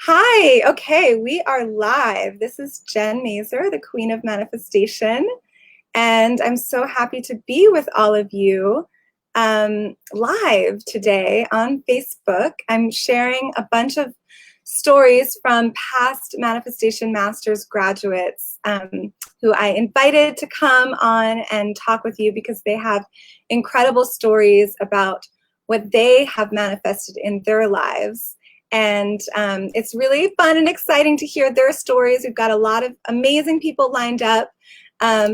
Hi, okay, we are live. This is Jen Mazer, the Queen of Manifestation, and I'm so happy to be with all of you live today on Facebook. I'm sharing a bunch of stories from past Manifestation Masters graduates who I invited to come on and talk with you because they have incredible stories about what they have manifested in their lives. And it's really fun and exciting to hear their stories. We've got a lot of amazing people lined up.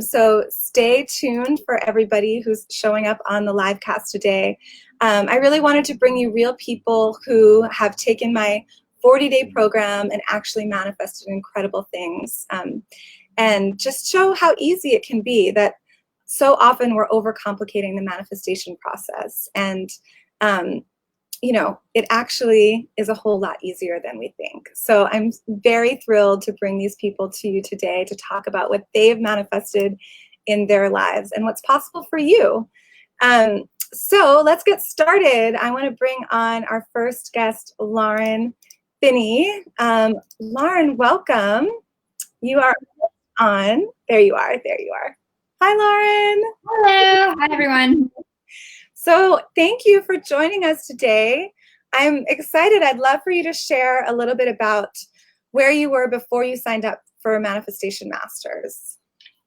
So stay tuned for everybody who's showing up on the live cast today. I really wanted to bring you real people who have taken my 40-day program and actually manifested incredible things. And just show how easy it can be, that so often we're overcomplicating the manifestation process. And you know, it actually is a whole lot easier than we think. So I'm very thrilled to bring these people to you today to talk about what they've manifested in their lives and what's possible for you. So let's get started. I want to bring on our first guest, Lauren Finney. Lauren, welcome. You are on. There you are. There you are. Hi, Lauren. Hello. Hi, everyone. So thank you for joining us today. I'm excited. I'd love for you to share a little bit about where you were before you signed up for Manifestation Masters.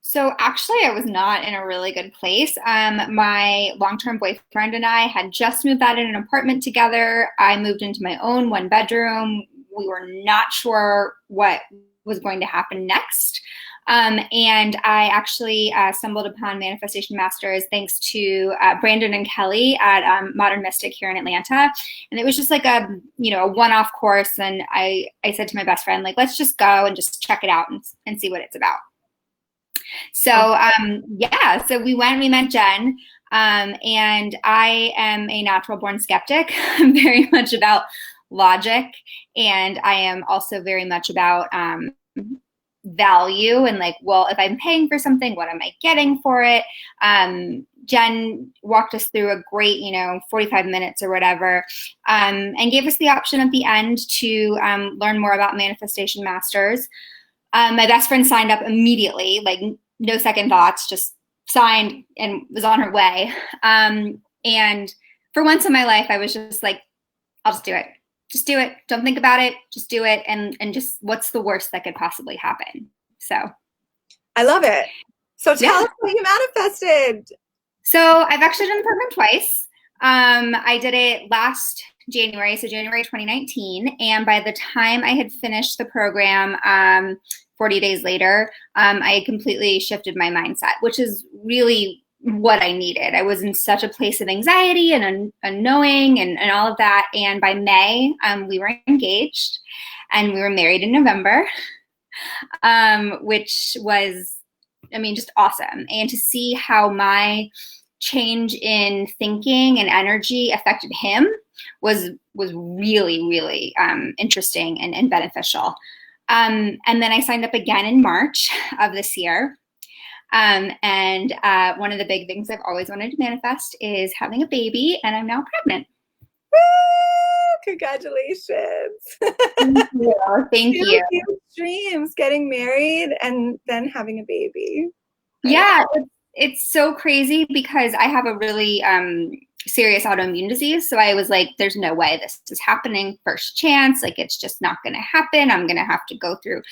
So actually, I was not in a really good place. My long-term boyfriend and I had just moved out in an apartment together. I moved into my own one bedroom. We were not sure what was going to happen next. And I actually stumbled upon Manifestation Masters thanks to Brandon and Kelly at Modern Mystic here in Atlanta. And it was just like a one-off course. And I said to my best friend, like, let's just go and just check it out and see what it's about. So so we went, we met Jen, and I am a natural born skeptic. I'm very much about logic, and I am also very much about value and like, well, if I'm paying for something, what am I getting for it? Jen walked us through a great, 45 minutes or whatever, and gave us the option at the end to learn more about Manifestation Masters. My best friend signed up immediately, like no second thoughts, just signed and was on her way. And for once in my life, I was just like, I'll just do it. Just do it. Don't think about it. Just do it. And just what's the worst that could possibly happen? So I love it. So tell us what you manifested. So I've actually done the program twice. I did it last January, so January 2019. And by the time I had finished the program, 40 days later, I completely shifted my mindset, which is really what I needed. I was in such a place of anxiety and unknowing and all of that. And by May, we were engaged and we were married in November, which was, just awesome. And to see how my change in thinking and energy affected him was really, really interesting and beneficial. And then I signed up again in March of this year. And one of the big things I've always wanted to manifest is having a baby, and I'm now pregnant. Woo! Congratulations. Thank you. Thank you. Huge dreams, getting married and then having a baby. Yeah, it's so crazy because I have a really serious autoimmune disease. So I was like, there's no way this is happening first chance. Like, it's just not going to happen. I'm going to have to go through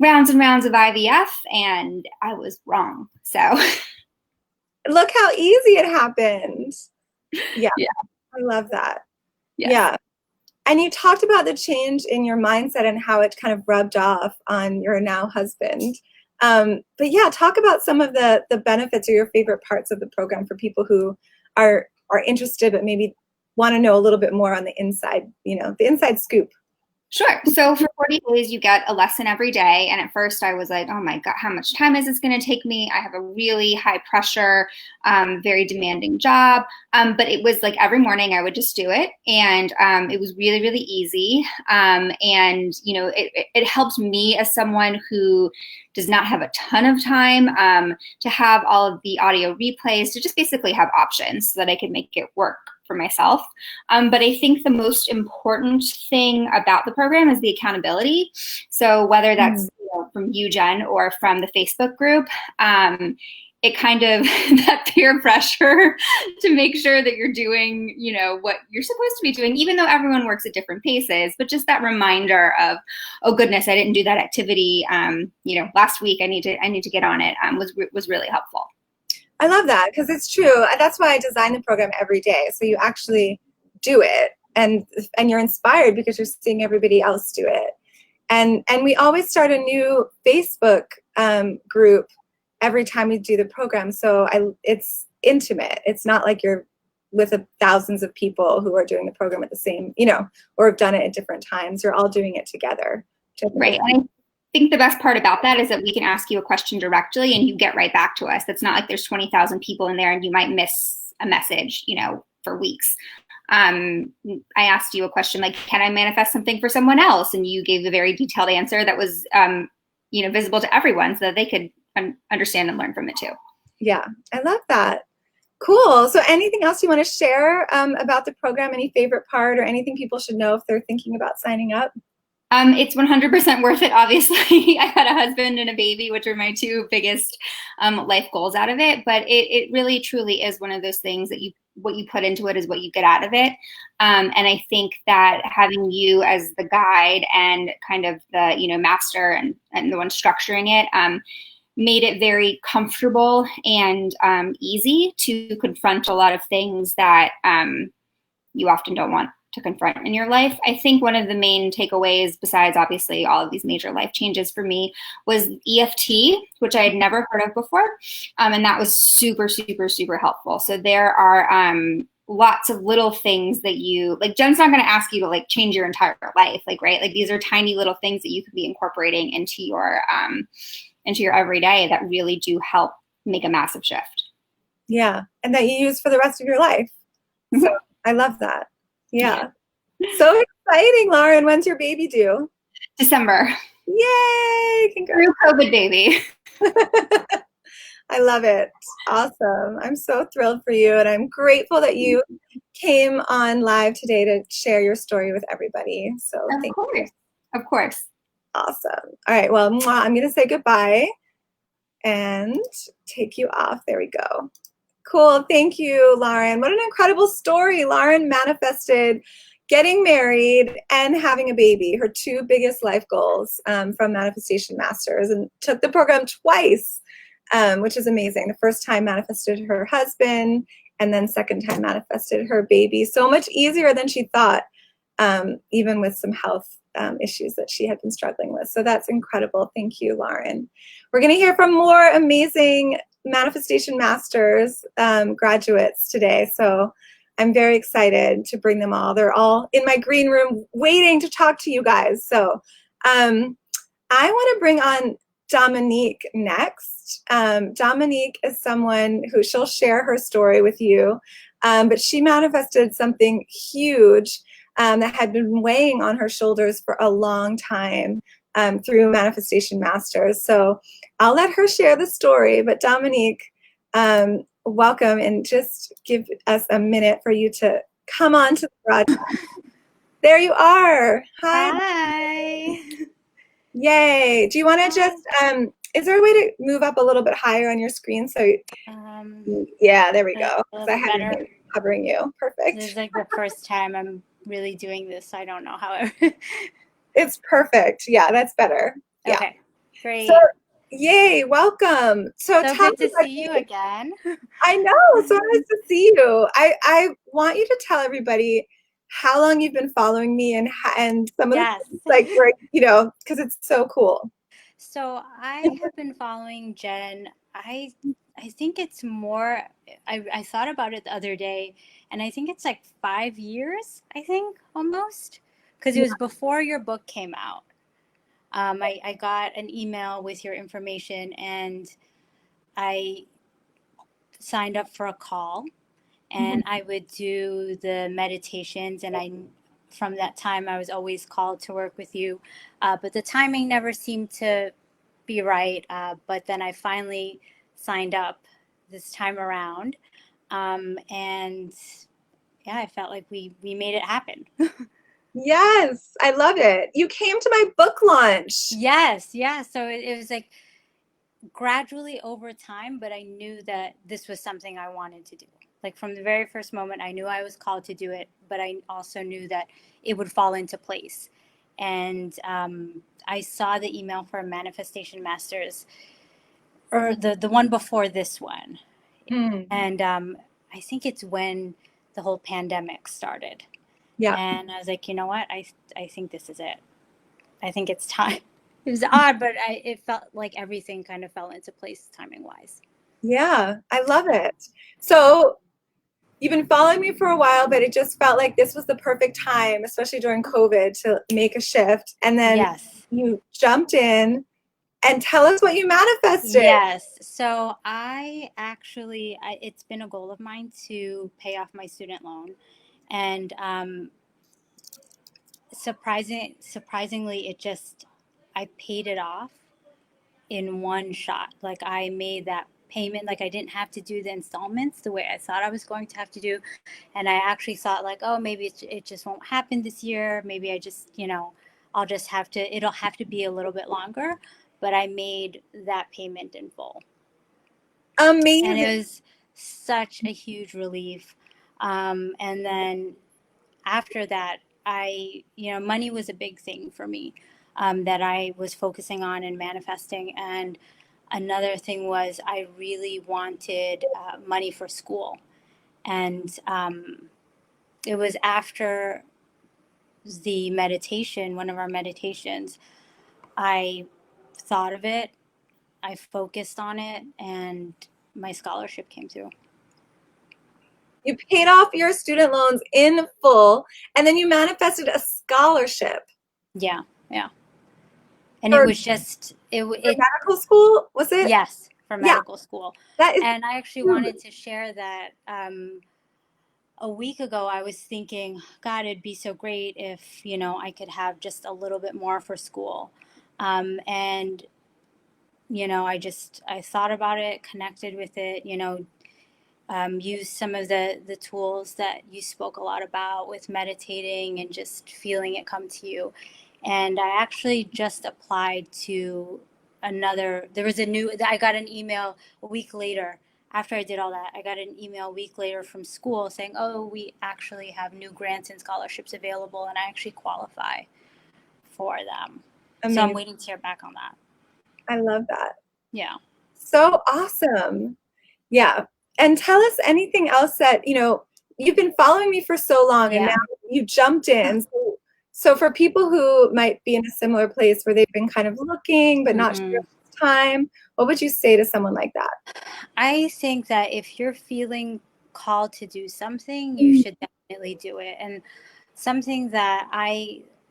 rounds and rounds of IVF. And I was wrong. So look how easy it happened. Yeah. I love that. Yeah. And you talked about the change in your mindset and how it kind of rubbed off on your now husband. But yeah, talk about some of the benefits or your favorite parts of the program for people who are interested but maybe want to know a little bit more on the inside, the inside scoop. Sure. So for 40 days, you get a lesson every day. And at first I was like, oh my God, how much time is this going to take me? I have a really high pressure, very demanding job. But it was like every morning I would just do it. And it was really, really easy. And, it helped me as someone who does not have a ton of time to have all of the audio replays, to just basically have options so that I could make it work for myself. But I think the most important thing about the program is the accountability. So whether that's from you, Jen, or from the Facebook group, it kind of that peer pressure to make sure that you're doing, what you're supposed to be doing, even though everyone works at different paces. But just that reminder of, oh goodness, I didn't do that activity, last week. I need to get on it. Was really helpful. I love that, because it's true. That's why I design the program every day. So you actually do it, and you're inspired because you're seeing everybody else do it. And we always start a new Facebook group every time we do the program. So it's intimate. It's not like you're with thousands of people who are doing the program at the same, or have done it at different times. You're all doing it together. Right. And I think the best part about that is that we can ask you a question directly and you get right back to us. It's not like there's 20,000 people in there and you might miss a message, for weeks. I asked you a question like, can I manifest something for someone else? And you gave a very detailed answer that was, visible to everyone so that they could understand and learn from it too. Yeah, I love that. Cool. So anything else you want to share about the program? Any favorite part or anything people should know if they're thinking about signing up? It's 100% worth it. Obviously, I had a husband and a baby, which are my two biggest life goals out of it. But it really, truly is one of those things that what you put into it is what you get out of it. And I think that having you as the guide and kind of the master and the one structuring it made it very comfortable and easy to confront a lot of things that you often don't want to confront in your life. I think one of the main takeaways, besides obviously all of these major life changes for me, was EFT, which I had never heard of before. And that was super, super, super helpful. So there are lots of little things that Jen's not going to ask you to change your entire life, right? These are tiny little things that you could be incorporating into your everyday that really do help make a massive shift. Yeah. And that you use for the rest of your life. Mm-hmm. So I love that. Yeah. So exciting, Lauren. When's your baby due? December. Yay! Congrats. Through COVID, baby. I love it. Awesome. I'm so thrilled for you, and I'm grateful that you came on live today to share your story with everybody. So thank you. Of course. Awesome. All right. Well, I'm going to say goodbye and take you off. There we go. Cool. Thank you, Lauren. What an incredible story. Lauren manifested getting married and having a baby, her two biggest life goals from Manifestation Masters, and took the program twice, which is amazing. The first time manifested her husband, and then second time manifested her baby. So much easier than she thought, even with some health issues that she had been struggling with. So that's incredible. Thank you, Lauren. We're going to hear from more amazing Manifestation Masters graduates today. So I'm very excited to bring them all. They're all in my green room waiting to talk to you guys. So I want to bring on Dominique next. Dominique is someone who she'll share her story with you, but she manifested something huge that had been weighing on her shoulders for a long time through Manifestation Masters. So I'll let her share the story, but Dominique, welcome, and just give us a minute for you to come on to the broadcast. There you are. Hi. Yay. Do you want to just, is there a way to move up a little bit higher on your screen? So, yeah, there we go. I had your name covering you. Perfect. This is the first time I'm really doing this, so I don't know how It's perfect. Yeah, that's better. Yeah. Okay, great. So, yay, welcome. So good to see you again. I know, so nice to see you. I want you to tell everybody how long you've been following me and some of the things, where, because it's so cool. So I have been following Jen. I think it's more, I thought about it the other day, and I think it's 5 years, I think, almost, because it was before your book came out. I got an email with your information, and I signed up for a call, and I would do the meditations, and from that time, I was always called to work with you, but the timing never seemed to be right, but then I finally signed up this time around, and yeah, I felt like we made it happen. Yes, I love it. You came to my book launch. Yes, yeah. So it was like gradually over time, but I knew that this was something I wanted to do. Like from the very first moment, I knew I was called to do it, but I also knew that it would fall into place. And I saw the email for Manifestation Masters, or the one before this one, Hmm. and I think it's when the whole pandemic started. Yeah. And I was like, you know what? I think this is it. I think it's time. It was odd, but it felt like everything kind of fell into place timing wise. Yeah, I love it. So you've been following me for a while, but it just felt like this was the perfect time, especially during COVID, to make a shift. And then Yes. you jumped in and tell us what you manifested. Yes. So it's been a goal of mine to pay off my student loan. And surprisingly, I paid it off in one shot. Like I made that payment, like I didn't have to do the installments the way I thought I was going to have to do. And I actually thought like, oh, maybe it just won't happen this year. Maybe I just, I'll just it'll have to be a little bit longer. But I made that payment in full. And Amazing. it was such a huge relief. And then after that, money was a big thing for me, that I was focusing on and manifesting. And another thing was I really wanted money for school. And it was after one of our meditations, I thought of it, I focused on it, and my scholarship came through. You paid off your student loans in full, and then you manifested a scholarship. Yeah, yeah. And it For, was just, for medical school, was it? yes, for Yeah, medical school. that is And I actually huge. wanted to share that a week ago, I was thinking, God, it'd be so great if, I could have just a little bit more for school. And, I thought about it, connected with it, used some of the tools that you spoke a lot about with meditating and just feeling it come to you. And I actually just applied to I got an email a week later. After I did all that, I got an email a week later from school saying, oh, we actually have new grants and scholarships available, and I actually qualify for them. So I'm Amazing. waiting to hear back on that. I love that. Yeah. So awesome. Yeah. And tell us anything else that, you've been following me for so long and Yeah. now you jumped in. So for people who might be in a similar place where they've been kind of looking but not sure if it's time, what would you say to someone like that? I think that if you're feeling called to do something, you should definitely do it. And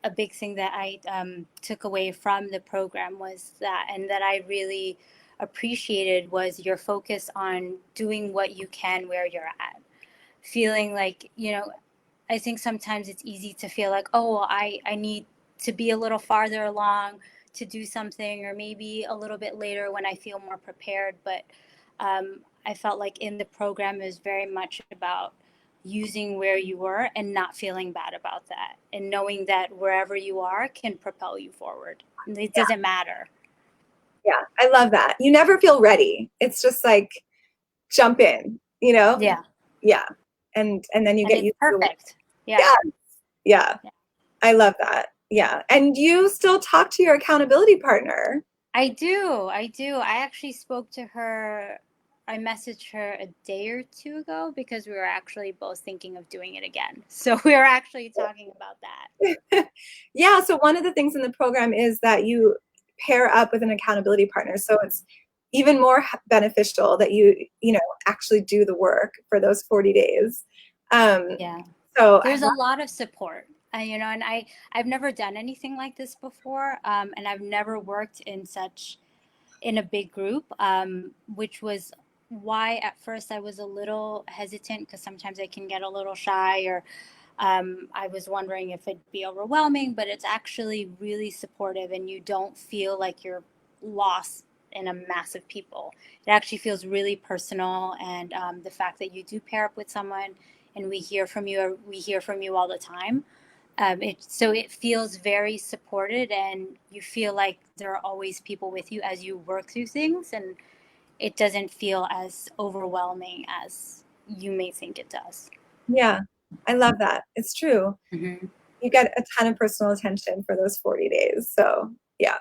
a big thing that I took away from the program was that, and that I really appreciated, was your focus on doing what you can where you're at. Feeling like, I think sometimes it's easy to feel like, oh, well, I need to be a little farther along to do something, or maybe a little bit later when I feel more prepared. But I felt like in the program, it was very much about using where you were and not feeling bad about that, and knowing that wherever you are can propel you forward. It doesn't matter. Yeah, I love that. You never feel ready. It's just like jump in, Yeah. Yeah. And then you And get it's used to it. perfect. Yeah. Yeah. Yeah. Yeah. I love that. Yeah. And you still talk to your accountability partner. I do. I do. I actually spoke to her. I messaged her a day or two ago because we were actually both thinking of doing it again. So we were actually talking about that. Yeah. So one of the things in the program is that you pair up with an accountability partner. So it's even more beneficial that you actually do the work for those 40 days. Yeah. So There's a lot of support. And I've never done anything like this before. And I've never worked in a big group, which was why at first I was a little hesitant, because sometimes I can get a little shy, or I was wondering if it'd be overwhelming, but it's actually really supportive, and you don't feel like you're lost in a mass of people. It actually feels really personal, and the fact that you do pair up with someone and we hear from you, or we hear from you all the time. So it feels very supported, and you feel like there are always people with you as you work through things, and it doesn't feel as overwhelming as you may think it does. Yeah, I love that. It's true. Mm-hmm. You get a ton of personal attention for those 40 days. So yeah.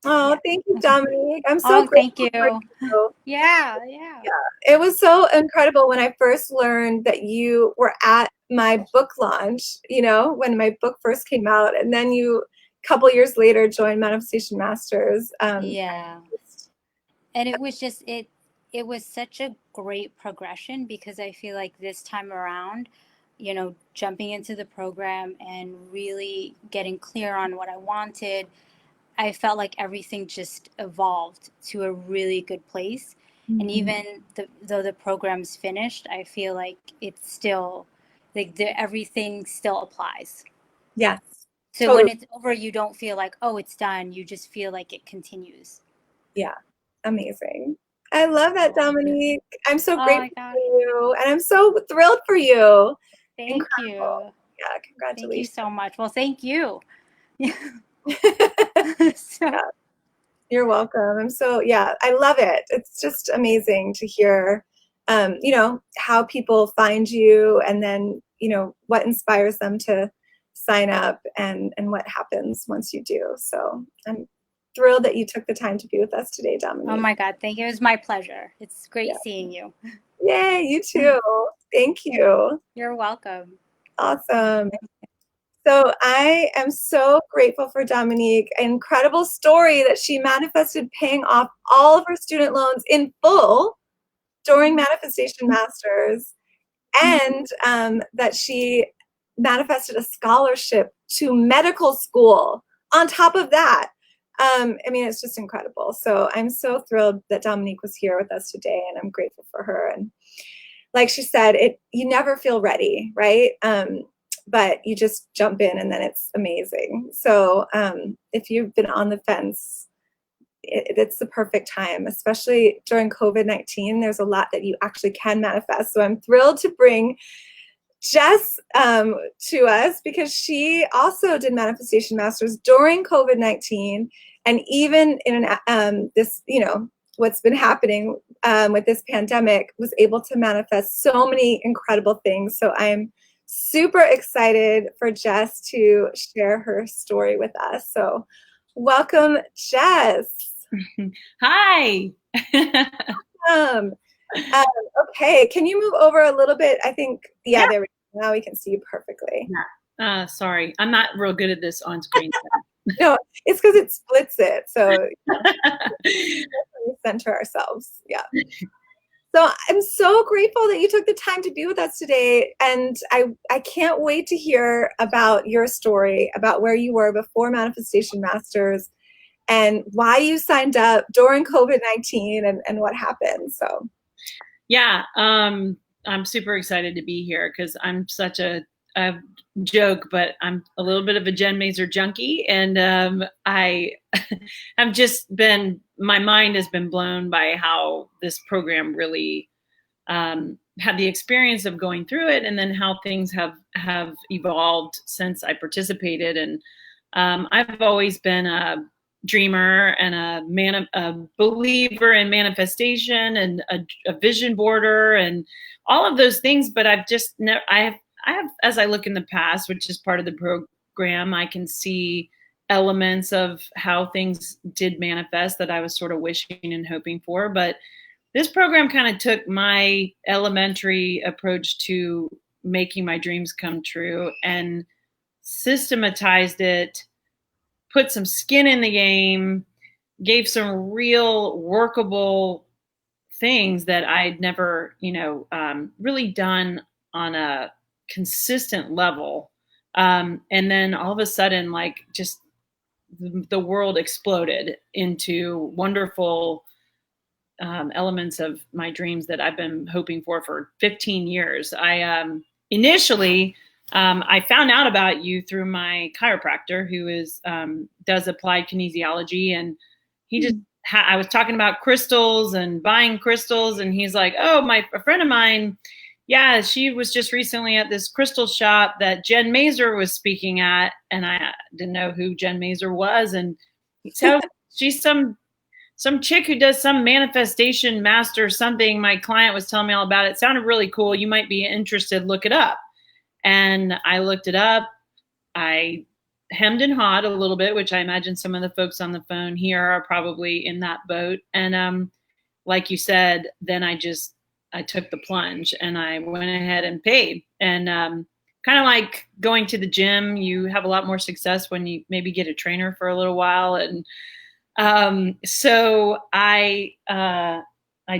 Oh, thank you, Dominique. I'm so thank grateful you. for you. Yeah. It was so incredible when I first learned that you were at my book launch, when my book first came out, and then you, a couple years later, joined Manifestation Masters. Yeah. And it was just, it was such a great progression, because I feel like this time around, jumping into the program and really getting clear on what I wanted, I felt like everything just evolved to a really good place. And even though the program's finished, I feel like it's still, like, everything still applies. Yes. So Totally. when it's over, you don't feel like, oh, it's done. You just feel like it continues. Yeah. Amazing. I love that, Dominique. I'm so Oh my grateful gosh. for you, and I'm so thrilled for you. Thank Incredible. you. Yeah, congratulations. Thank you so much. Well, thank you. Yeah, you're welcome. I love it. It's just amazing to hear, how people find you, and then, what inspires them to sign up, and what happens once you do. So I'm thrilled that you took the time to be with us today, Dominique. Oh my God, thank you. It was my pleasure. It's great seeing you. Yay, you too. Thank you. You're welcome. Awesome. So I am so grateful for Dominique. Incredible story that she manifested paying off all of her student loans in full during Manifestation Masters, and that she manifested a scholarship to medical school on top of that. It's just incredible. So I'm so thrilled that Dominique was here with us today, and I'm grateful for her. And like she said, you never feel ready, right? But you just jump in, and then it's amazing. So if you've been on the fence, it's the perfect time, especially during COVID-19. There's a lot that you actually can manifest. So I'm thrilled to bring Jess to us, because she also did Manifestation Masters during COVID-19, and even in this, what's been happening with this pandemic, was able to manifest so many incredible things. So I'm super excited for Jess to share her story with us. So welcome, Jess. Hi. Okay, can you move over a little bit? I think, yeah. There we go. Now we can see you perfectly. Yeah. Sorry, I'm not real good at this on screen. No, it's because it splits it. So we center ourselves. Yeah. So I'm so grateful that you took the time to be with us today. And I can't wait to hear about your story, about where you were before Manifestation Masters, and why you signed up during COVID-19, and what happened. So yeah, I'm super excited to be here, because I'm such a joke, but I'm a little bit of a Jen Mazer junkie, and I have just been, my mind has been blown by how this program really had the experience of going through it, and then how things have evolved since I participated. And I've always been a dreamer and a believer in manifestation, and a vision boarder, and all of those things. But I've just I have, as I look in the past, which is part of the program, I can see elements of how things did manifest that I was sort of wishing and hoping for. But this program kind of took my elementary approach to making my dreams come true and systematized it, put some skin in the game, gave some real workable things that I'd never, really done on a consistent level. And then all of a sudden, like, just the world exploded into wonderful elements of my dreams that I've been hoping for 15 years. I initially, I found out about you through my chiropractor, who does applied kinesiology, and he just I was talking about crystals and buying crystals, and he's like, "Oh, a friend of mine, Yeah, she was just recently at this crystal shop that Jen Mazer was speaking at, and I didn't know who Jen Mazer was. And so she's some chick who does some manifestation master something. My client was telling me all about it. It sounded really cool. You might be interested. Look it up. And I looked it up. I hemmed and hawed a little bit, which I imagine some of the folks on the phone here are probably in that boat. And like you said, then I took the plunge and I went ahead and paid. And kind of like going to the gym, you have a lot more success when you maybe get a trainer for a little while. And so I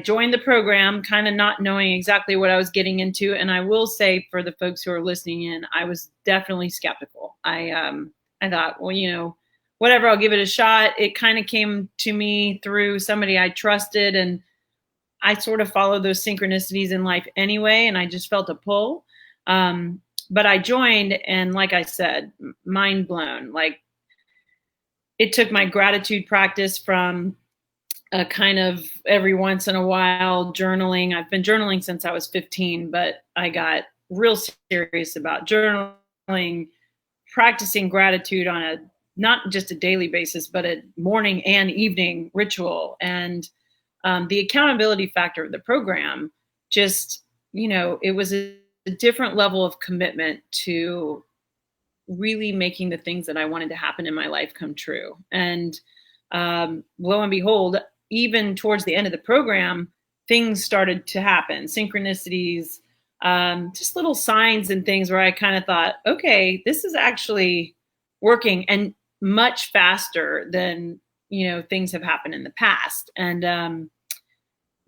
joined the program, kind of not knowing exactly what I was getting into. And I will say, for the folks who are listening in, I was definitely skeptical. I thought, well, you know, whatever, I'll give it a shot. It kind of came to me through somebody I trusted, and I sort of follow those synchronicities in life anyway, and I just felt a pull. But I joined, and like I said, mind blown. Like, it took my gratitude practice from a kind of every once in a while journaling. I've been journaling since I was 15, but I got real serious about journaling, practicing gratitude on a not just a daily basis, but a morning and evening ritual. And the accountability factor of the program, just, you know, it was a different level of commitment to really making the things that I wanted to happen in my life come true. And lo and behold, even towards the end of the program, things started to happen, synchronicities, just little signs and things where I kind of thought, okay, this is actually working, and much faster than, you know, things have happened in the past. And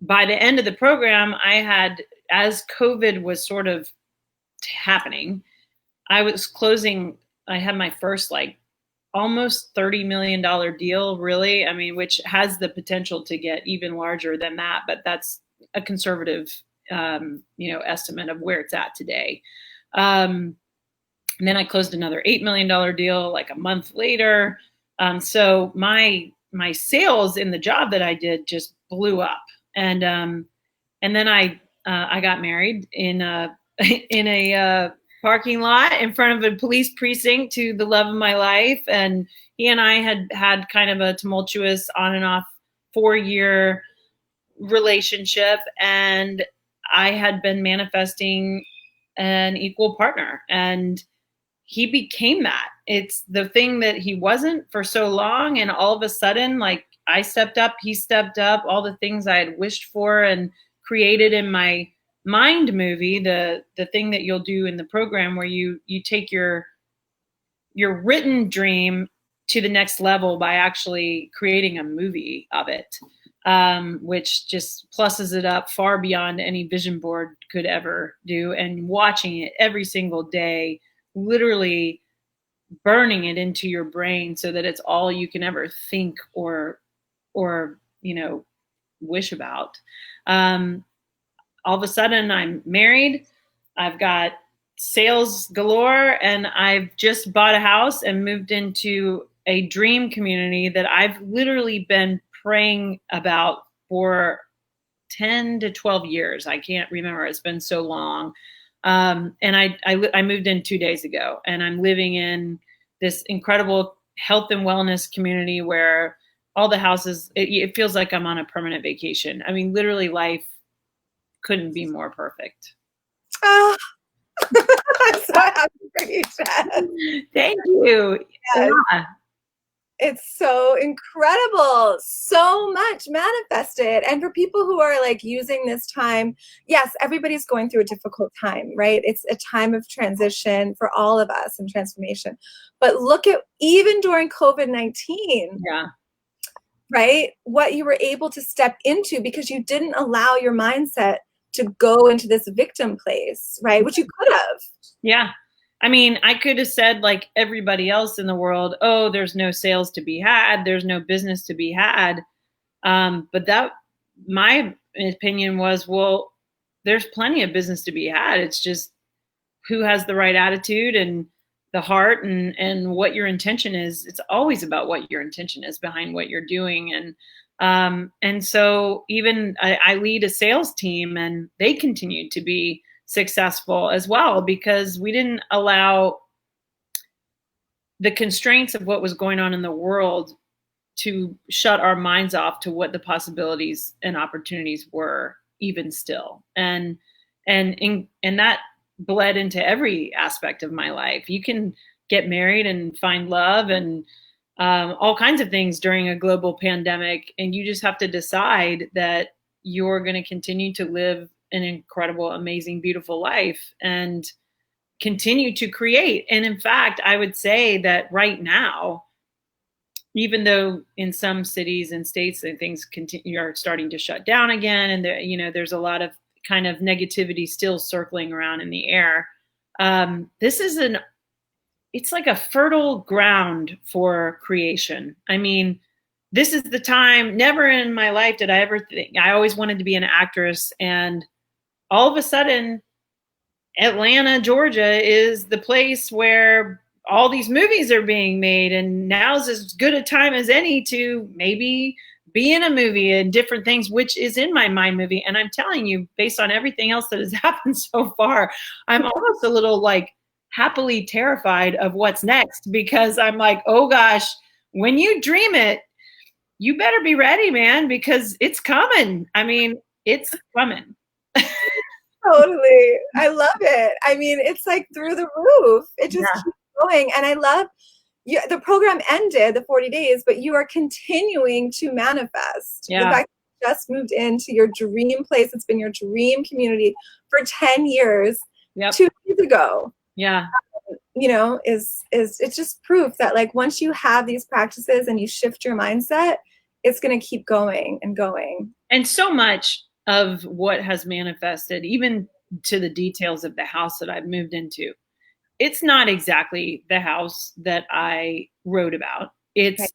by the end of the program, I had, as COVID was sort of happening, I had my first like almost $30 million deal, really. I mean, which has the potential to get even larger than that, but that's a conservative, estimate of where it's at today. And then I closed another $8 million deal like a month later. So my sales in the job that I did just blew up. And then I got married in a parking lot in front of a police precinct to the love of my life. And he and I had kind of a tumultuous on and off 4-year relationship. And I had been manifesting an equal partner, and he became that. It's the thing that he wasn't for so long. And all of a sudden, like, I stepped up, he stepped up, all the things I had wished for and created in my mind movie, the thing that you'll do in the program where you take your written dream to the next level by actually creating a movie of it, which just pluses it up far beyond any vision board could ever do. And watching it every single day, literally burning it into your brain so that it's all you can ever think or wish about. All of a sudden, I'm married. I've got sales galore, and I've just bought a house and moved into a dream community that I've literally been praying about for 10 to 12 years. I can't remember. It's been so long. And I moved in 2 days ago, and I'm living in this incredible health and wellness community where all the houses, it feels like I'm on a permanent vacation. I mean, literally, life couldn't be more perfect. Oh, I'm so happy for you, Jen. Thank you. Yes. Yeah. It's so incredible. So much manifested. And for people who are like using this time, yes, everybody's going through a difficult time, right? It's a time of transition for all of us and transformation. But look at, even during COVID-19, Yeah. right? What you were able to step into because you didn't allow your mindset to go into this victim place, right? Which you could have. Yeah. I mean, I could have said, like everybody else in the world, oh, there's no sales to be had. There's no business to be had. But my opinion was, well, there's plenty of business to be had. It's just who has the right attitude and the heart and what your intention is. It's always about what your intention is behind what you're doing. And so even I lead a sales team, and they continue to be successful as well, because we didn't allow the constraints of what was going on in the world to shut our minds off to what the possibilities and opportunities were, even still. And that bled into every aspect of my life. You can get married and find love and all kinds of things during a global pandemic, and you just have to decide that you're going to continue to live an incredible, amazing, beautiful life and continue to create. And in fact, I would say that right now, even though in some cities and states and things are starting to shut down again, and there, there's a lot of kind of negativity still circling around in the air. This is it's like a fertile ground for creation. I mean, this is the time. Never in my life did I ever think. I always wanted to be an actress, and all of a sudden, Atlanta, Georgia is the place where all these movies are being made, and now's as good a time as any to maybe be in a movie and different things, which is in my mind movie. And I'm telling you, based on everything else that has happened so far, I'm almost a little like happily terrified of what's next, because I'm like, oh gosh, when you dream it, you better be ready, man, because it's coming. I mean, it's coming. Totally. I love it. I mean, it's like through the roof. It just keeps going. And I love the program ended, the 40 days, but you are continuing to manifest. Yeah. The fact that you just moved into your dream place. It's been your dream community for 10 years. Yep. 2 years ago. Yeah. It's just proof that like once you have these practices and you shift your mindset, it's going to keep going and going. And so much of what has manifested, even to the details of the house that I've moved into, it's not exactly the house that I wrote about. It's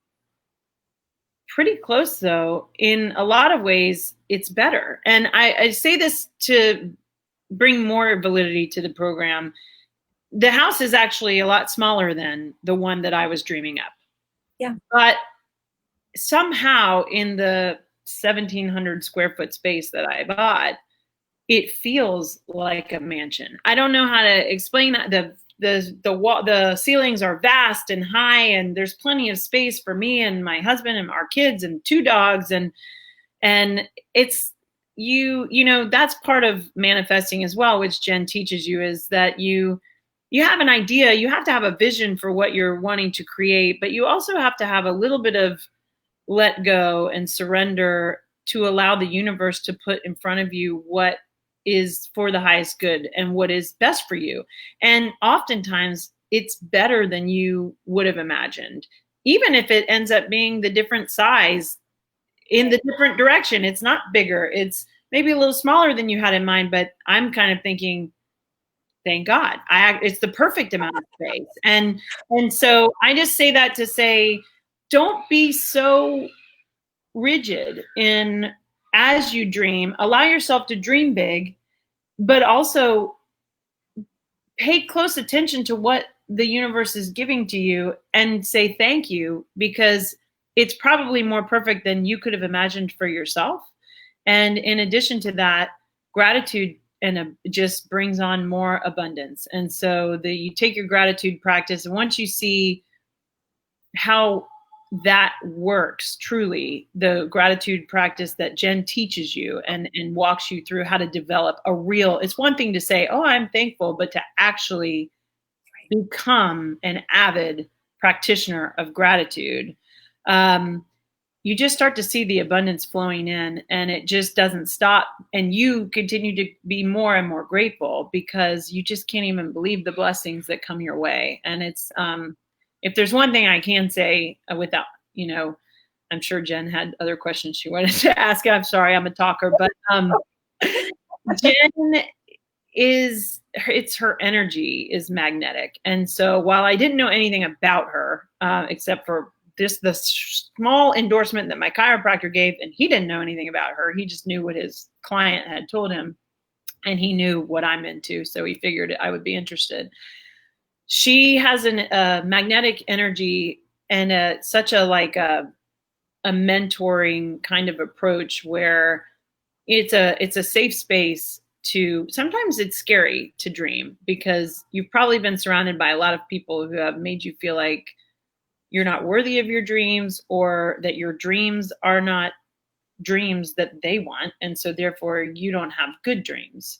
pretty close, though. In a lot of ways, it's better. And I say this to bring more validity to the program. The house is actually a lot smaller than the one that I was dreaming up. Yeah. But somehow in the 1,700 square foot space that I bought, it feels like a mansion. I don't know how to explain that. The ceilings are vast and high, and there's plenty of space for me and my husband and our kids and 2 dogs, and it's that's part of manifesting as well, which Jen teaches you, is that you have an idea, you have to have a vision for what you're wanting to create, but you also have to have a little bit of let go and surrender to allow the universe to put in front of you what is for the highest good and what is best for you. And oftentimes it's better than you would have imagined, even if it ends up being the different size in the different direction. It's not bigger. It's maybe a little smaller than you had in mind, but I'm kind of thinking, thank God, it's the perfect amount of space. And so I just say that to say, don't be so rigid in as you dream. Allow yourself to dream big, but also pay close attention to what the universe is giving to you and say thank you, because it's probably more perfect than you could have imagined for yourself. And in addition to that, gratitude just brings on more abundance. And so you take your gratitude practice, and once you see how that works, truly, the gratitude practice that Jen teaches you and walks you through how to develop it's one thing to say, oh, I'm thankful, but to actually become an avid practitioner of gratitude, you just start to see the abundance flowing in, and it just doesn't stop. And you continue to be more and more grateful because you just can't even believe the blessings that come your way. And it's, if there's one thing I can say without, I'm sure Jen had other questions she wanted to ask. I'm sorry, I'm a talker, but Jen it's her energy is magnetic. And so while I didn't know anything about her, except for the small endorsement that my chiropractor gave, and he didn't know anything about her. He just knew what his client had told him, and he knew what I'm into. So he figured I would be interested. She has a magnetic energy and such a mentoring kind of approach where it's a safe space sometimes it's scary to dream because you've probably been surrounded by a lot of people who have made you feel like you're not worthy of your dreams, or that your dreams are not dreams that they want. And so therefore you don't have good dreams.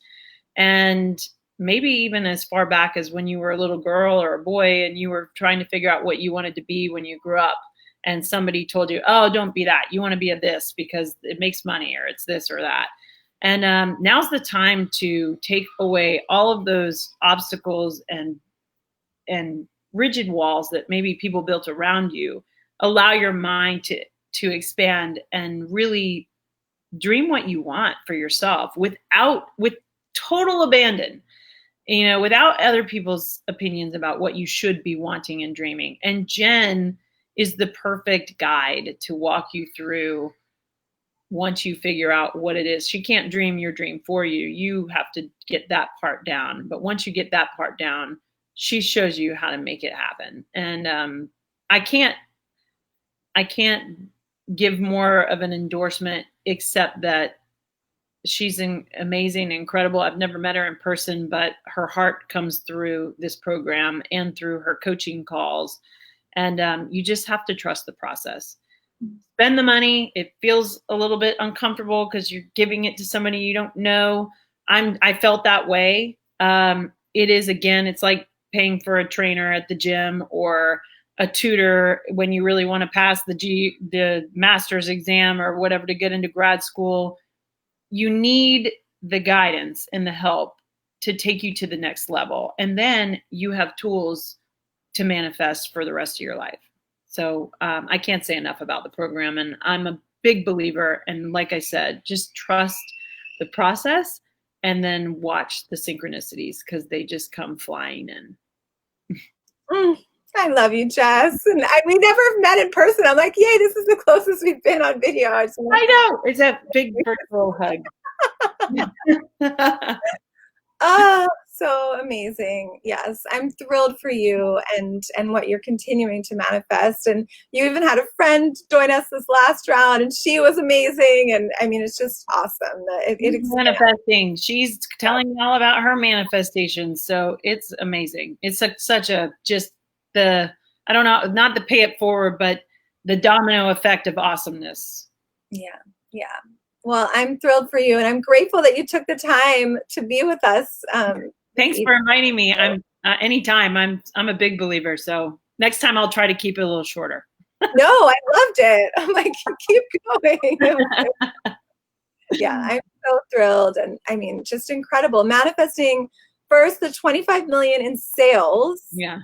And maybe even as far back as when you were a little girl or a boy and you were trying to figure out what you wanted to be when you grew up, and somebody told you, oh, don't be that. You want to be a this because it makes money, or it's this or that. And now's the time to take away all of those obstacles and rigid walls that maybe people built around you. Allow your mind to expand and really dream what you want for yourself with total abandon, without other people's opinions about what you should be wanting and dreaming. And Jen is the perfect guide to walk you through once you figure out what it is. She can't dream your dream for you. You have to get that part down. But once you get that part down, she shows you how to make it happen. And I can't give more of an endorsement except that she's amazing, incredible. I've never met her in person, but her heart comes through this program and through her coaching calls. And you just have to trust the process. Spend the money. It feels a little bit uncomfortable because you're giving it to somebody you don't know. I felt that way. It is, again, it's like paying for a trainer at the gym or a tutor when you really want to pass the master's exam or whatever to get into grad school. You need the guidance and the help to take you to the next level. And then you have tools to manifest for the rest of your life. So I can't say enough about the program, and I'm a big believer. And like I said, just trust the process and then watch the synchronicities because they just come flying in. I love you, Jess. And we never met in person. I'm like, yay, this is the closest we've been on video. I know. It's a big virtual hug. So amazing. Yes, I'm thrilled for you and what you're continuing to manifest. And you even had a friend join us this last round, and she was amazing. And I mean, it's just awesome. It's manifesting. She's telling me all about her manifestations. So it's amazing. It's such a just I don't know, not the pay it forward, but the domino effect of awesomeness. Yeah. Well, I'm thrilled for you, and I'm grateful that you took the time to be with us. Thanks for inviting me. I'm anytime. I'm a big believer. So next time I'll try to keep it a little shorter. No, I loved it. I'm like, keep going. Yeah, I'm so thrilled, and I mean, just incredible. Manifesting first the 25 million in sales. Yeah.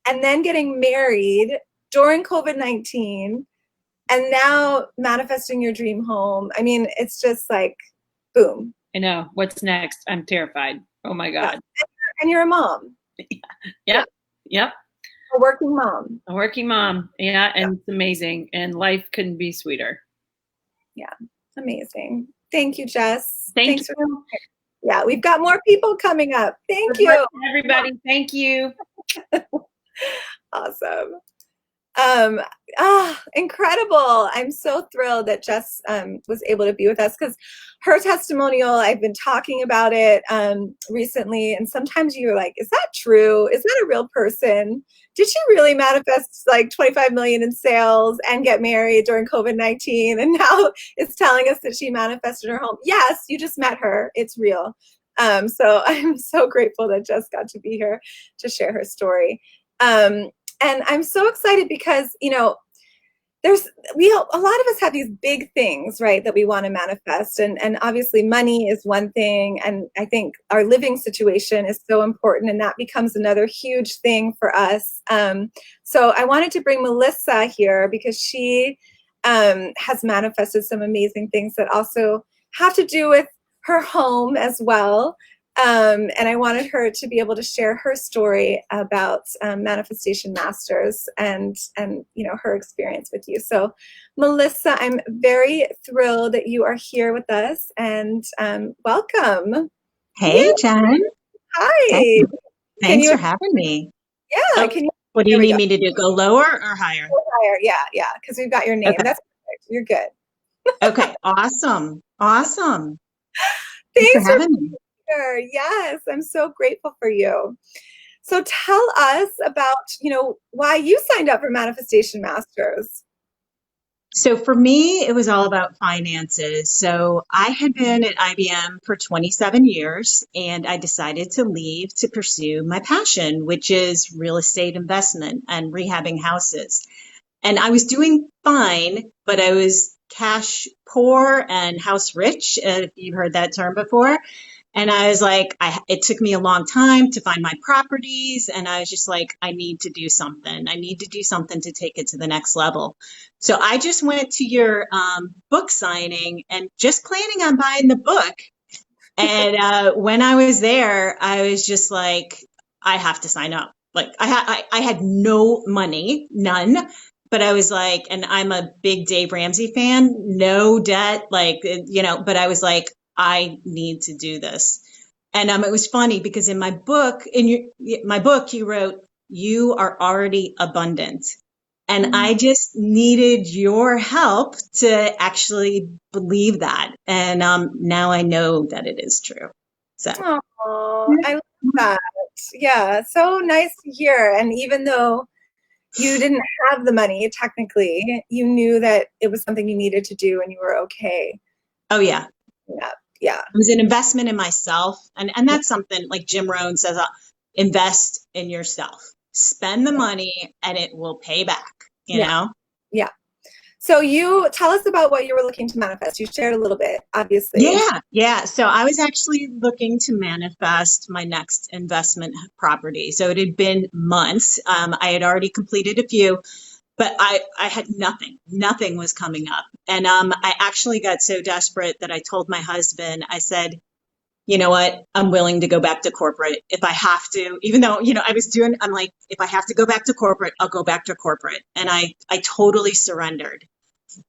And then getting married during COVID-19, and now manifesting your dream home. I mean, it's just like, boom. I know. What's next? I'm terrified. Oh my God. And you're a mom. Yep. A working mom. Yeah. And it's amazing. And life couldn't be sweeter. Yeah. Amazing. Thank you, Jess. Thanks for yeah, we've got more people coming up. Thank you. Everybody. Thank you. Awesome. Incredible. I'm so thrilled that Jess was able to be with us, because her testimonial, I've been talking about it recently, and sometimes you're like, is that true? Is that a real person? Did she really manifest like 25 million in sales and get married during COVID-19? And now it's telling us that she manifested her home. Yes, you just met her. It's real. So I'm so grateful that Jess got to be here to share her story. And I'm so excited because, a lot of us have these big things, right, that we want to manifest. And obviously money is one thing. And I think our living situation is so important, and that becomes another huge thing for us. So I wanted to bring Melissa here because she has manifested some amazing things that also have to do with her home as well. And I wanted her to be able to share her story about Manifestation Masters and her experience with you. So, Melissa, I'm very thrilled that you are here with us, and welcome. Hey, Jen. Hi. Thanks for having me. Yeah. What do you need me to do? Go lower or higher? Go higher. Yeah. Because we've got your name. Okay. That's perfect. You're good. Okay. Awesome. Thanks for having me. here. Yes, I'm so grateful for you. So tell us about, why you signed up for Manifestation Masters. So for me, it was all about finances. So I had been at IBM for 27 years and I decided to leave to pursue my passion, which is real estate investment and rehabbing houses. And I was doing fine, but I was cash poor and house rich, if you've heard that term before. And I was like, it took me a long time to find my properties. And I was just like, I need to do something. I need to do something to take it to the next level. So I just went to your book signing and just planning on buying the book. And when I was there, I was just like, I have to sign up. Like I had no money, none. But I was like, and I'm a big Dave Ramsey fan, no debt, but I was like, I need to do this. And it was funny because in my book, you wrote, you are already abundant. And I just needed your help to actually believe that. And now I know that it is true. So, Oh, I love that. Yeah, so nice to hear. And even though you didn't have the money, technically, you knew that it was something you needed to do and you were okay. oh yeah. Yeah. It was an investment in myself. And that's something like Jim Rohn says, invest in yourself, spend the money and it will pay back, you know? Yeah. So you tell us about what you were looking to manifest. You shared a little bit, obviously. Yeah. So I was actually looking to manifest my next investment property. So it had been months. I had already completed a few, but I had nothing. Nothing was coming up. And I actually got so desperate that I told my husband, I said, you know what? I'm willing to go back to corporate if I have to, even though, I'm like, if I have to go back to corporate, I'll go back to corporate. And I totally surrendered.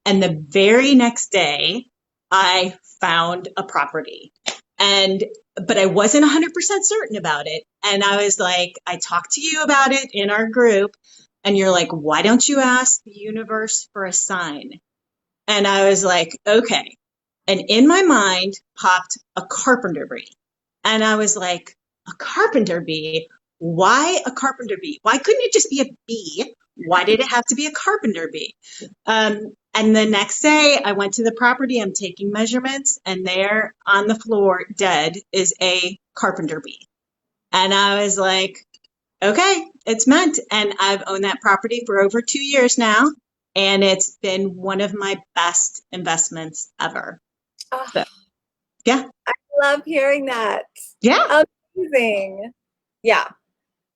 And the very next day, I found a property. But I wasn't 100% certain about it. And I was like, I talked to you about it in our group. And you're like, why don't you ask the universe for a sign? And I was like, okay. And in my mind popped a carpenter bee. And I was like, a carpenter bee? Why a carpenter bee? Why couldn't it just be a bee? Why did it have to be a carpenter bee? And the next day I went to the property, I'm taking measurements, and there on the floor, dead, is a carpenter bee. And I was like, okay, it's meant. And I've owned that property for over 2 years now. And it's been one of my best investments ever. Oh, so, yeah. I love hearing that. Yeah. Amazing. Yeah.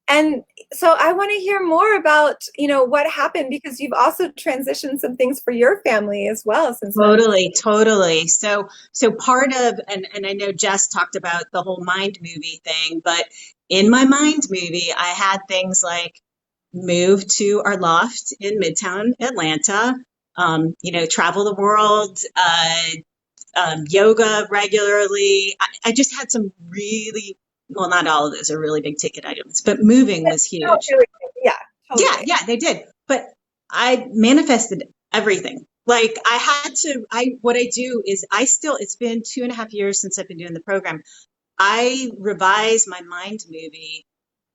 And so I want to hear more about, what happened, because you've also transitioned some things for your family as well since Totally. So part of, and I know Jess talked about the whole mind movie thing, but in my mind movie, I had things like move to our loft in Midtown Atlanta, travel the world, yoga regularly. I just had some really, well, not all of those are really big ticket items, but moving was huge. Yeah, totally. Yeah, they did. But I manifested everything. Like what I do is it's been 2.5 years since I've been doing the program. I revise my mind movie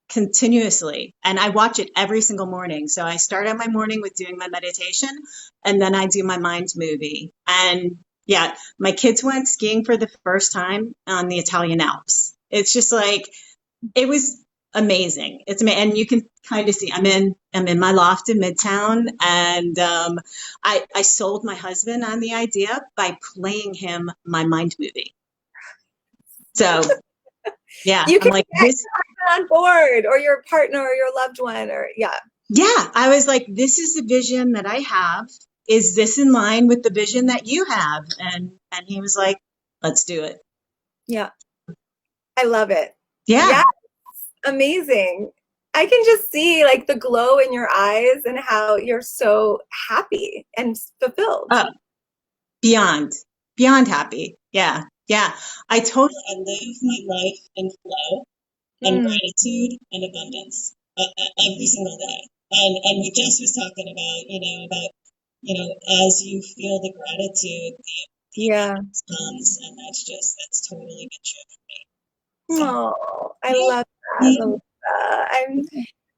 continuously and I watch it every single morning. So I start out my morning with doing my meditation and then I do my mind movie. And yeah, my kids went skiing for the first time on the Italian Alps. It's just like, it was amazing. And you can kind of see I'm in my loft in Midtown, and I sold my husband on the idea by playing him my mind movie. So yeah, you can I'm like, this on board, or your partner or your loved one, or yeah. I was like, this is the vision that I have. Is this in line with the vision that you have? And he was like, let's do it. Yeah, I love it. Yeah. Yes. Amazing. I can just see like the glow in your eyes and how you're so happy and fulfilled. Beyond happy. Yeah. I live my life in flow and gratitude and abundance every single day. And we just was talking about, as you feel the gratitude, the abundance comes, and that's totally been true for me. Oh, I love that, Melissa.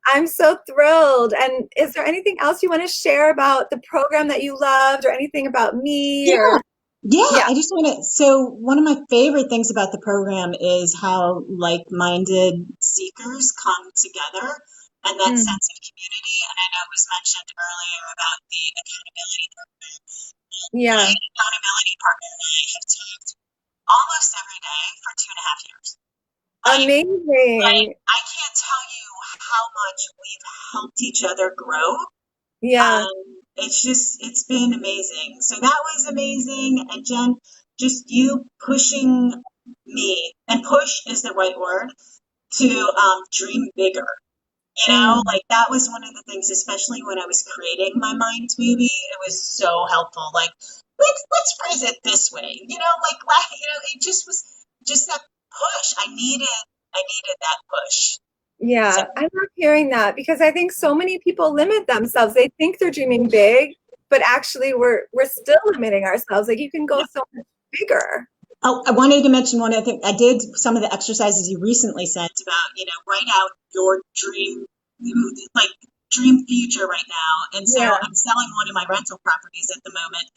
I'm so thrilled. And is there anything else you want to share about the program that you loved, or anything about me? Yeah. Or Yeah, I just want to. So, one of my favorite things about the program is how like-minded seekers come together and that Mm, sense of community. And I know it was mentioned earlier about the accountability program. My yeah, accountability partner and I have talked almost every day for 2.5 years. amazing. I can't tell you how much we've helped each other grow. Yeah, It's been amazing. So that was amazing. And Jen, just you pushing me, and push is the right word, to dream bigger. mm, Like that was one of the things, especially when I was creating my mind movie, it was so helpful. Like, let's phrase it this way, it just was just that push. I needed that push. So yeah. I love hearing that, because I think so many people limit themselves. They think they're dreaming big, but actually we're still limiting ourselves. Like, you can go so much bigger. oh, I wanted to mention one other thing. I did some of the exercises you recently sent about, write out your dream, like dream future right now. And so Yeah. I'm selling one of my rental properties at the moment.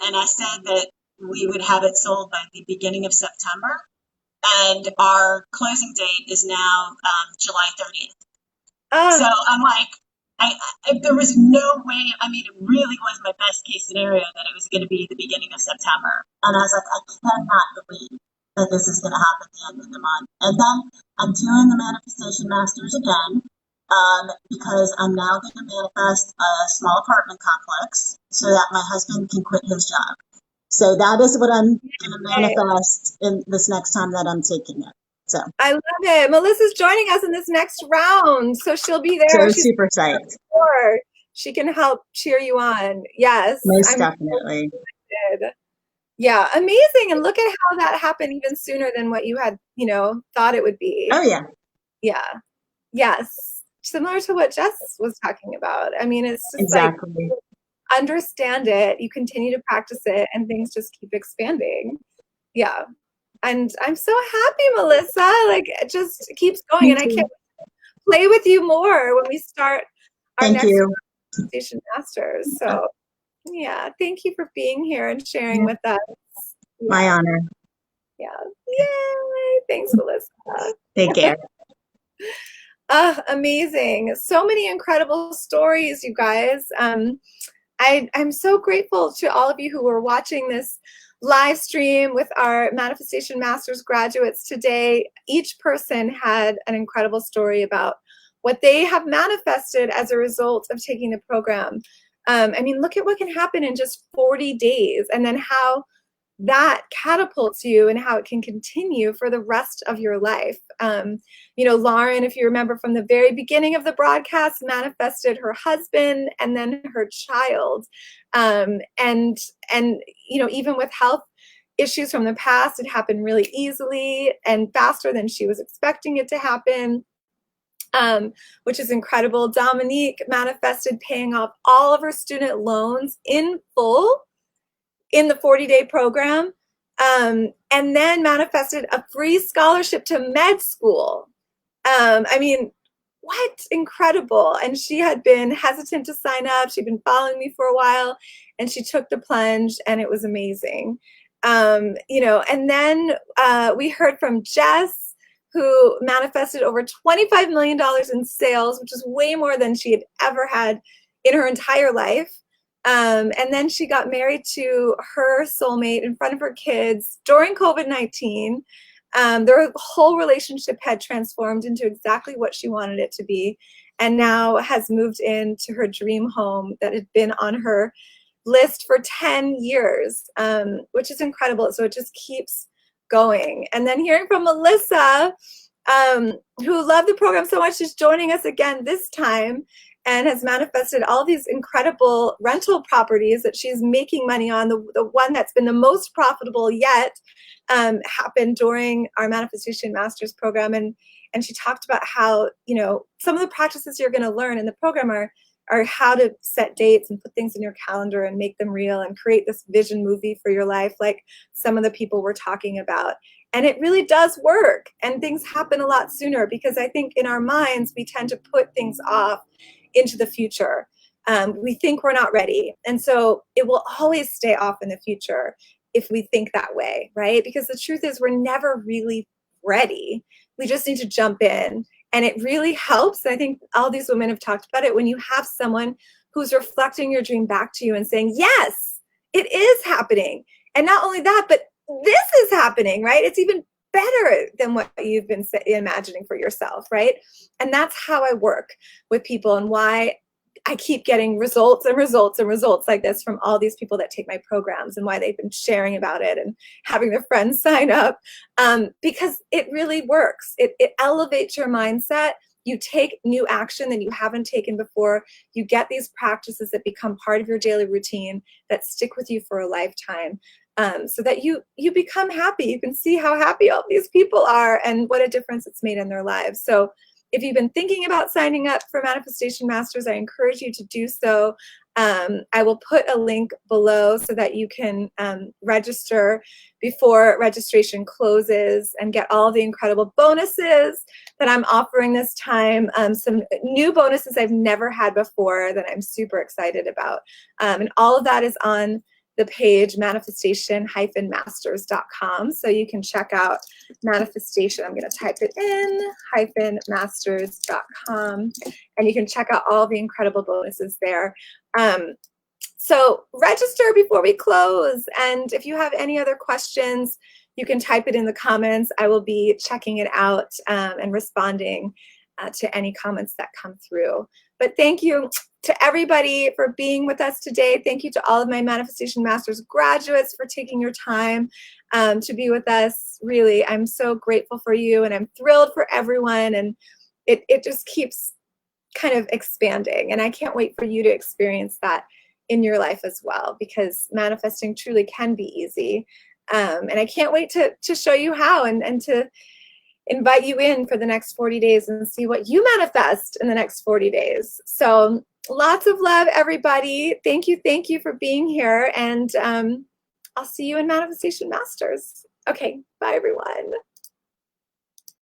And I said that we would have it sold by the beginning of September. And our closing date is now July 30th. So Ah, I'm like, there was no way. I mean, it really was my best case scenario that it was going to be the beginning of September. And I was like, I cannot believe that this is going to happen at the end of the month. And then I'm doing the Manifestation Masters again, because I'm now going to manifest a small apartment complex so that my husband can quit his job. So that is what I'm going to manifest in this next time that I'm taking it. So I love it. Melissa's joining us in this next round, so she'll be there. She's super psyched. support. She can help cheer you on. Yes, Most I'm so definitely. excited. Yeah, amazing. And look at how that happened even sooner than what you had, thought it would be. Oh yeah, Yeah. Yes. Similar to what Jess was talking about. I mean, it's just like, exactly. understand it, you continue to practice it, and things just keep expanding. Yeah. And I'm so happy, Melissa. Like, it just keeps going. Me And I too. can't play with you more when we start our Thank next you. Station Masters. So, yeah, thank you for being here and sharing Yeah, with us. my Yeah, honor. yeah. Yay. Thanks, Melissa. Take care. Amazing. So many incredible stories, you guys. I'm so grateful to all of you who were watching this live stream with our Manifestation Masters graduates today. Each person had an incredible story about what they have manifested as a result of taking the program. I mean, look at what can happen in just 40 days, and then how that catapults you and how it can continue for the rest of your life. Lauren, if you remember from the very beginning of the broadcast, manifested her husband and then her child. And even with health issues from the past, it happened really easily and faster than she was expecting it to happen. Which is incredible. Dominique manifested paying off all of her student loans in full in the 40-day program, and then manifested a free scholarship to med school. I mean, what incredible. And she had been hesitant to sign up. She'd been following me for a while, and she took the plunge, and it was amazing. And then we heard from Jess, who manifested over $25 million in sales, which is way more than she had ever had in her entire life. And then she got married to her soulmate in front of her kids during COVID-19. Their whole relationship had transformed into exactly what she wanted it to be, and now has moved into her dream home that had been on her list for 10 years, which is incredible. So it just keeps going. And then hearing from Melissa, who loved the program so much, is joining us again this time and has manifested all these incredible rental properties that she's making money on. The one that's been the most profitable yet happened during our Manifestation Masters program. And she talked about how, some of the practices you're going to learn in the program are how to set dates and put things in your calendar and make them real and create this vision movie for your life, like some of the people we're talking about. And it really does work, and things happen a lot sooner, because I think in our minds, we tend to put things off into the future. We think we're not ready. And so it will always stay off in the future if we think that way, right? Because the truth is, we're never really ready. We just need to jump in. And it really helps. I think all these women have talked about it, when you have someone who's reflecting your dream back to you and saying, yes, it is happening. And not only that, but this is happening, right? It's even better than what you've been imagining for yourself, right? And that's how I work with people, and why I keep getting results and results and results like this from all these people that take my programs, and why they've been sharing about it and having their friends sign up, because it really works. It elevates your mindset. You take new action that you haven't taken before. You get these practices that become part of your daily routine that stick with you for a lifetime, so that you become happy. You can see how happy all these people are and what a difference it's made in their lives. So if you've been thinking about signing up for Manifestation Masters, I encourage you to do so. I will put a link below so that you can register before registration closes and get all the incredible bonuses that I'm offering this time. Some new bonuses I've never had before that I'm super excited about. And all of that is on the page manifestation-masters.com. So you can check out manifestation. I'm going to type it in, -masters.com, and you can check out all the incredible bonuses there. So register before we close. And if you have any other questions, you can type it in the comments. I will be checking it out and responding to any comments that come through. But thank you to everybody for being with us today. Thank you to all of my Manifestation Masters graduates for taking your time to be with us. Really, I'm so grateful for you, and I'm thrilled for everyone. And it just keeps kind of expanding. And I can't wait for you to experience that in your life as well, because manifesting truly can be easy. And I can't wait to show you how, and to invite you in for the next 40 days and see what you manifest in the next 40 days. So lots of love, everybody. Thank you for being here. And I'll see you in Manifestation Masters. Okay, bye, everyone.